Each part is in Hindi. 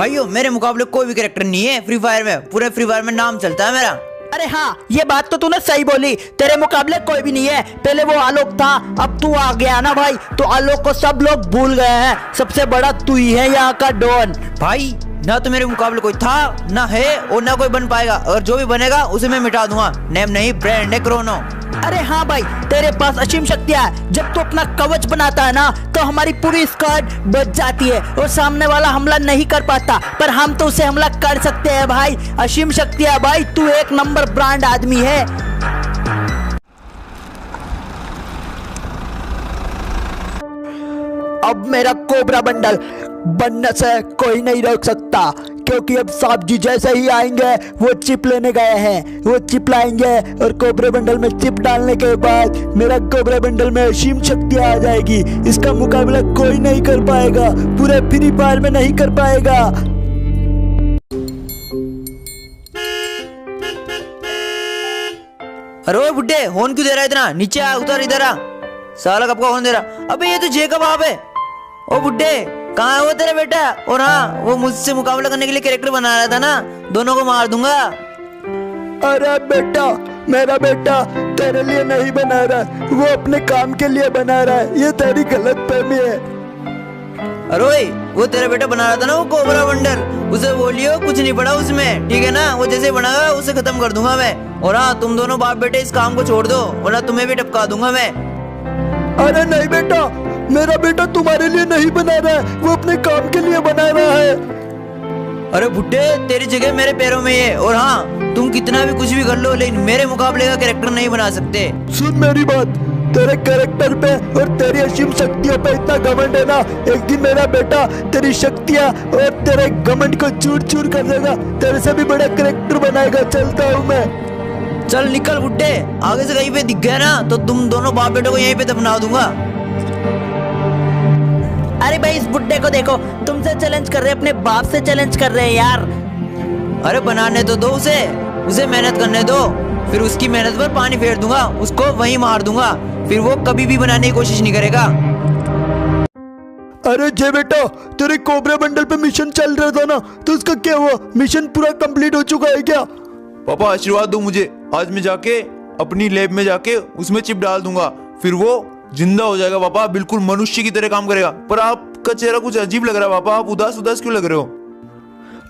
भाइयों मेरे मुकाबले कोई भी कैरेक्टर नहीं है फ्री फायर में, पूरे फ्री फायर में नाम चलता है मेरा। अरे हाँ, ये बात तो तूने सही बोली, तेरे मुकाबले कोई भी नहीं है। पहले वो आलोक था, अब तू आ गया ना भाई, तो आलोक को सब लोग भूल गए हैं। सबसे बड़ा तू ही है यहाँ का डॉन। भाई ना तो मेरे मुकाबले कोई था, ना है और ना कोई बन पाएगा, और जो भी बनेगा उसे मैं मिटा दूंगा। नेम नहीं, ब्रांड है क्रोनो। अरे हाँ भाई, तेरे पास असीम शक्तियाँ है। जब तू अपना कवच बनाता है ना, तो हमारी पूरी स्क्वाड बच जाती है और सामने वाला हमला नहीं कर पाता, पर हम तो उसे हमला कर सकते हैं भाई। असीम शक्तियाँ भाई, तू एक नंबर ब्रांड आदमी है। अब मेरा कोबरा बंडल बनने से कोई नहीं रोक सकता, क्योंकि अब साहब जी जैसे ही आएंगे वो चिप लेने गए हैं। वो चिप लाएंगे और कोबरा बंडल में चिप डालने के बाद मेरा कोबरा बंडल में असीम शक्तियाँ आ जाएगी। इसका मुकाबला कोई नहीं कर पाएगा, पूरे फ्री फायर में नहीं कर पाएगा। अरे बुड्ढे, होन क्यों दे रहा है इतना? नीचे आ, उतर इधर आ। साला कब का होन दे रहा? अबे ये तो जेकब आप है। ओ बुड्ढे, कहाँ है वो तेरा बेटा? और हाँ, वो मुझसे मुकाबला करने के लिए कैरेक्टर बना रहा था ना, दोनों को मार दूंगा। अरे बेटा, मेरा बेटा तेरे लिए नहीं बना रहा, वो अपने काम के लिए बना रहा है। ये तेरी गलतफहमी है। अरे वो तेरा बेटा बना रहा था ना वो कोबरा बंडल, उसे बोलियो कुछ नहीं पड़ा उसमें, ठीक है ना? वो जैसे बनागा उसे खत्म कर दूंगा मैं। और हाँ, तुम दोनों बाप बेटे इस काम को छोड़ दो, वरना तुम्हें भी टपका दूंगा मैं। अरे नहीं बेटा, मेरा बेटा तुम्हारे लिए नहीं बना रहा है, वो अपने काम के लिए बना रहा है। अरे बुड्ढे, तेरी जगह मेरे पैरों में है। और हाँ, तुम कितना भी कुछ भी कर लो, लेकिन मेरे मुकाबले का कैरेक्टर नहीं बना सकते। सुन मेरी बात, तेरे कैरेक्टर पे और तेरी असीम शक्तियों पे इतना घमंड है ना, एक दिन मेरा बेटा तेरी शक्तियाँ और तेरे घमंड को चूर चूर कर देगा, तेरे से भी बड़ा कैरेक्टर बनाएगा। चलता हूँ मैं। चल निकल बुड्ढे, आगे से कहीं पे दिख गया ना तो तुम दोनों बाप बेटों को यहीं पे दफना दूंगा। अरे भाई, इस बुड्ढे को देखो, तुमसे चैलेंज कर रहे, अपने बाप से चैलेंज कर रहे हैं यार। अरे बनाने तो दो उसे मेहनत करने दो, फिर उसकी मेहनत पर पानी फेर दूंगा, उसको वहीं मार दूंगा, फिर वो कभी भी बनाने की कोशिश नहीं करेगा। अरे जय बेटा, तेरे कोबरा बंडल पे मिशन चल रहा था ना, तो उसका क्या हुआ? मिशन पूरा कंप्लीट हो चुका है क्या? पापा आशीर्वाद दो मुझे, आज मैं जाके अपनी लैब में जाके उसमें चिप डाल दूंगा, फिर वो जिंदा हो जाएगा। पापा बिल्कुल मनुष्य की तरह काम करेगा। पर आपका चेहरा कुछ अजीब लग रहा है पापा, आप उदास उदास क्यों लग रहे हो?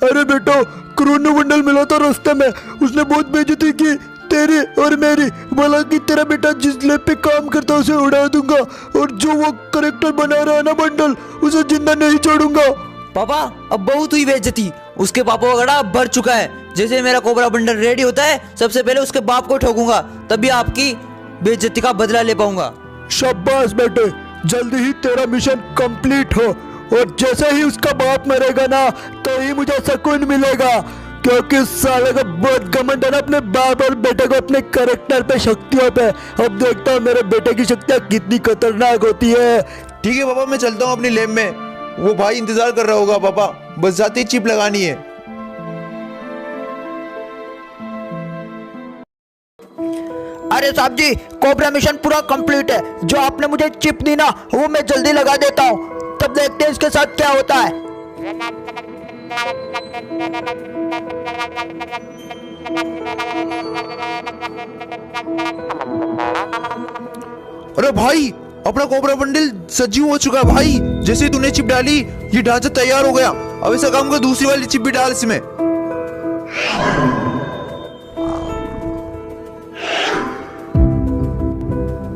अरे बेटा, क्रोनो बंडल मिला था रास्ते में, उसने बहुत बेइज्जती की तेरी और मेरी। बोला कि तेरा बेटा जिस लैब पे काम करता है उसे उड़ा दूंगा, और जो वो कैरेक्टर बना रहा है ना बंडल, उसे जिंदा नहीं छोड़ूंगा। पापा अब बहुत हुई बेइज्जती, उसके पापा का गड़ा भर चुका है। जैसे मेरा कोबरा बंडल रेडी होता है, सबसे पहले उसके बाप को ठोकूंगा, तभी आपकी बेइज्जती का बदला ले पाऊंगा। शाबाश बेटे, जल्दी ही तेरा मिशन कंप्लीट हो, और जैसे ही उसका बाप मरेगा ना, तो ही मुझे सुकून मिलेगा, क्योंकि साले का बहुत घमंड है ना अपने बाप और बेटे को, अपने कैरेक्टर पे, शक्तियों पे। अब देखता हूँ मेरे बेटे की शक्तियाँ कितनी खतरनाक होती है। ठीक है पापा, मैं चलता हूँ अपनी लैब में, वो भाई इंतजार कर रहा होगा। पापा बस जाते ही चिप लगानी है। अरे साहब जी, कोबरा मिशन पूरा कंप्लीट है। जो आपने मुझे चिप दी ना, वो मैं जल्दी लगा देता हूँ, तब देखते हैं इसके साथ क्या होता है। अरे भाई, अपना कोबरा बंडल सजीव हो चुका है भाई। जैसे ही तूने चिप डाली, ये ढांचा तैयार हो गया। अब ऐसा काम कर, दूसरी वाली चिप भी डाल इसमें।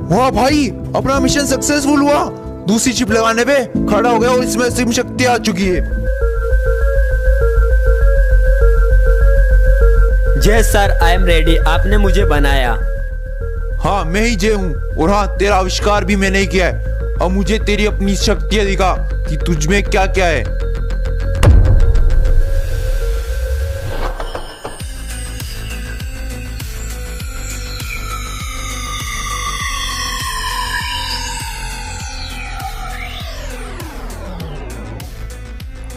वाह भाई, अपना मिशन सक्सेसफुल हुआ। दूसरी चिप लगाने पे खड़ा हो गया और इसमें असीम शक्ति आ चुकी है। जय सर, आई एम रेडी। आपने मुझे बनाया। हाँ, मैं ही जय हूँ, और हाँ, तेरा आविष्कार भी मैंने ही किया है। अब मुझे तेरी अपनी शक्तियाँ दिखा कि तुझ में क्या क्या है।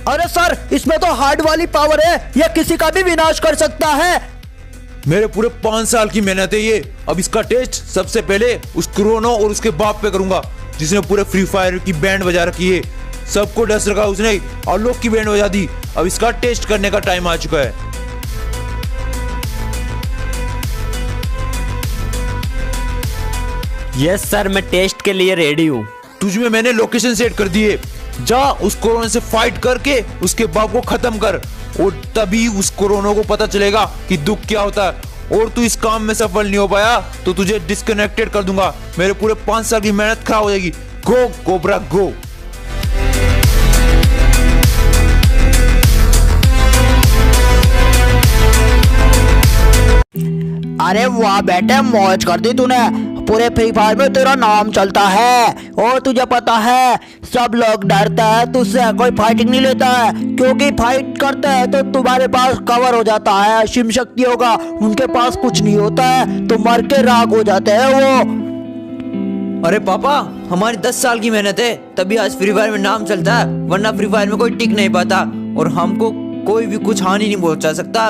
अरे सर, इसमें तो हार्ड वाली पावर है, यह किसी का भी विनाश कर सकता है। मेरे पूरे 5 साल की मेहनत है ये। अब इसका टेस्ट सबसे पहले उस क्रोनो और उसके बाप पे करूंगा, जिसने पूरे फ्री फायर की बैंड बजा रखी है। सबको डस रखा उसने, आलोक की बैंड बजा दी। अब इसका टेस्ट करने का टाइम आ चुका है। यस सर, मैं टेस्ट के लिए रेडी हूँ। तुझ में मैंने लोकेशन सेट कर दी है, जा उस कोरोना से फाइट करके उसके बाप को खत्म कर, और तभी उस कोरोना को पता चलेगा कि दुख क्या होता है। और तू इस काम में सफल नहीं हो पाया तो तुझे डिस्कनेक्टेड कर दूंगा, मेरे पूरे 5 साल की मेहनत खराब हो जाएगी। गो कोबरा गो। अरे वाह बेटे, मौज कर दी तूने। पूरे फ्री फायर में तेरा नाम चलता है, और तुझे पता है सब लोग डरते हैं तुझसे, कोई फाइटिंग नहीं लेता है, क्योंकि फाइट करते हैं तो तुम्हारे पास कवर हो जाता है, शिव शक्ति होगा, उनके पास कुछ नहीं होता है, तो मर के राख हो जाते हैं वो। अरे पापा, हमारी 10 साल की मेहनत है तभी आज फ्री फायर में नाम चलता है, वरना फ्री फायर में कोई टिक नहीं पाता और हमको कोई भी कुछ हानि नहीं पहुंचा सकता।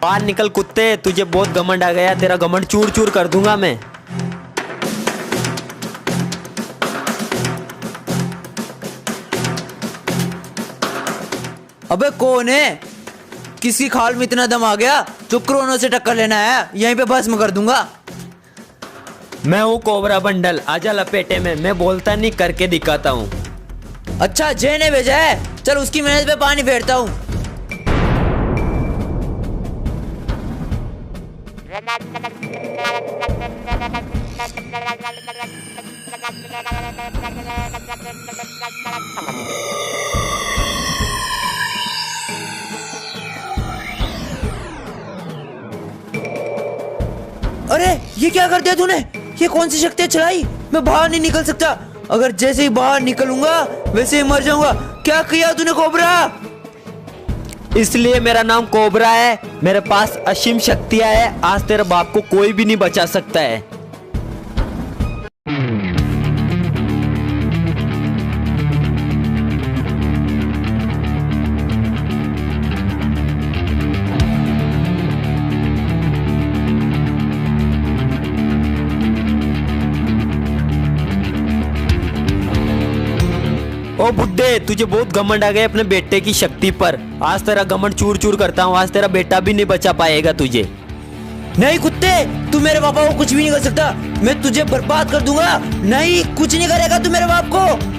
बाहर निकल कुत्ते, तुझे बहुत घमंड आ गया, तेरा घमंड चूर चूर कर दूंगा मैं। अबे कौन है, किसकी खाल में इतना दम आ गया जो कोरोना से टक्कर लेना है, यहीं पे भस्म कर दूंगा। मैं हूँ कोबरा बंडल, आजा लपेटे में, मैं बोलता नहीं करके दिखाता हूँ। अच्छा जय ने भेजा है, चल उसकी मेहनत पे पानी फेरता हूँ। अरे ये क्या कर दिया तूने, ये कौन सी शक्ति चलाई, मैं बाहर नहीं निकल सकता, अगर जैसे ही बाहर निकलूंगा वैसे ही मर जाऊंगा। क्या किया तूने कोबरा? इसलिए मेरा नाम कोबरा है, मेरे पास असीम शक्तियां है, आज तेरे बाप को कोई भी नहीं बचा सकता है। ओ बुड्ढे, तुझे बहुत घमंड आ गया अपने बेटे की शक्ति पर, आज तेरा घमंड चूर चूर करता हूँ, आज तेरा बेटा भी नहीं बचा पाएगा तुझे। नहीं कुत्ते, तू मेरे पापा को कुछ भी नहीं कर सकता, मैं तुझे बर्बाद कर दूंगा। नहीं, कुछ नहीं करेगा तू मेरे बाप को।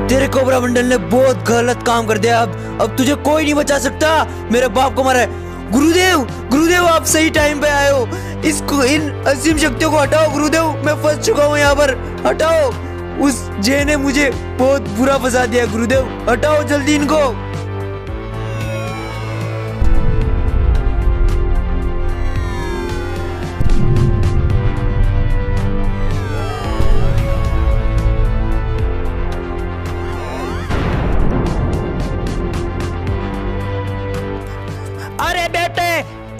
तेरे कोबरा मंडल ने बहुत गलत काम कर दिया, अब तुझे कोई नहीं बचा सकता, मेरे बाप को मारा है। गुरुदेव, गुरुदेव आप सही टाइम पे आए हो, इसको, इन असीम शक्तियों को हटाओ गुरुदेव, मैं फंस चुका हूँ यहाँ पर, हटाओ। उस जे ने मुझे बहुत बुरा फंसा दिया गुरुदेव, हटाओ जल्दी इनको। अरे बेटे,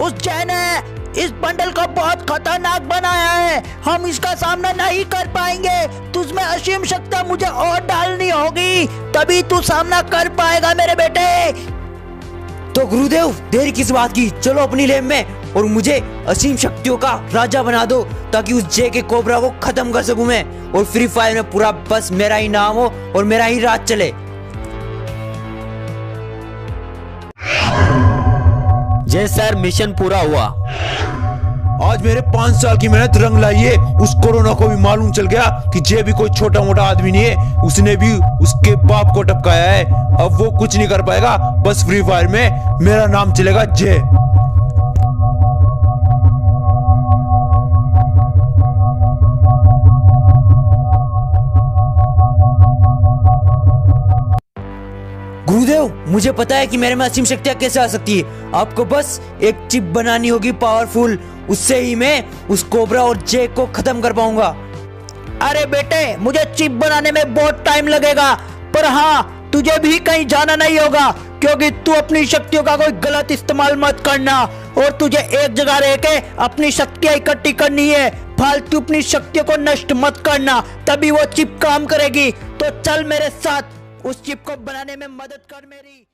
उस जैन ने इस बंडल को बहुत खतरनाक बनाया है, हम इसका सामना नहीं कर पाएंगे, तुझमें असीम शक्ति मुझे और डालनी होगी, तभी तू सामना कर पाएगा मेरे बेटे। तो गुरुदेव देरी किस बात की, चलो अपनी लेब में और मुझे असीम शक्तियों का राजा बना दो, ताकि उस जे के कोबरा को खत्म कर सकूं मैं, और फ्री फायर में पूरा बस मेरा ही नाम हो और मेरा ही राज चले। जय सर, मिशन पूरा हुआ। आज मेरे 5 साल की मेहनत रंग लाई है, उस कोरोना को भी मालूम चल गया कि जे भी कोई छोटा मोटा आदमी नहीं है, उसने भी उसके बाप को टपकाया है, अब वो कुछ नहीं कर पाएगा, बस फ्री फायर में मेरा नाम चलेगा जे। गुरुदेव मुझे पता है कि मेरे में असीम शक्तियां कैसे आ सकती है। आपको बस एक चिप बनानी होगी पावरफुल, उससे ही मैं उस कोबरा और जैक को खत्म कर पाऊंगा। अरे बेटे, मुझे चिप बनाने में बहुत टाइम लगेगा, पर हाँ, तुझे भी कहीं जाना नहीं होगा, क्योंकि तू अपनी शक्तियों का कोई गलत इस्तेमाल मत करना, और तुझे एक जगह रह के अपनी शक्तियां इकट्ठी करनी है। फालतू अपनी शक्तियों को नष्ट मत करना, तभी वो चिप काम करेगी। तो चल मेरे साथ, उस चिप को बनाने में मदद कर मेरी।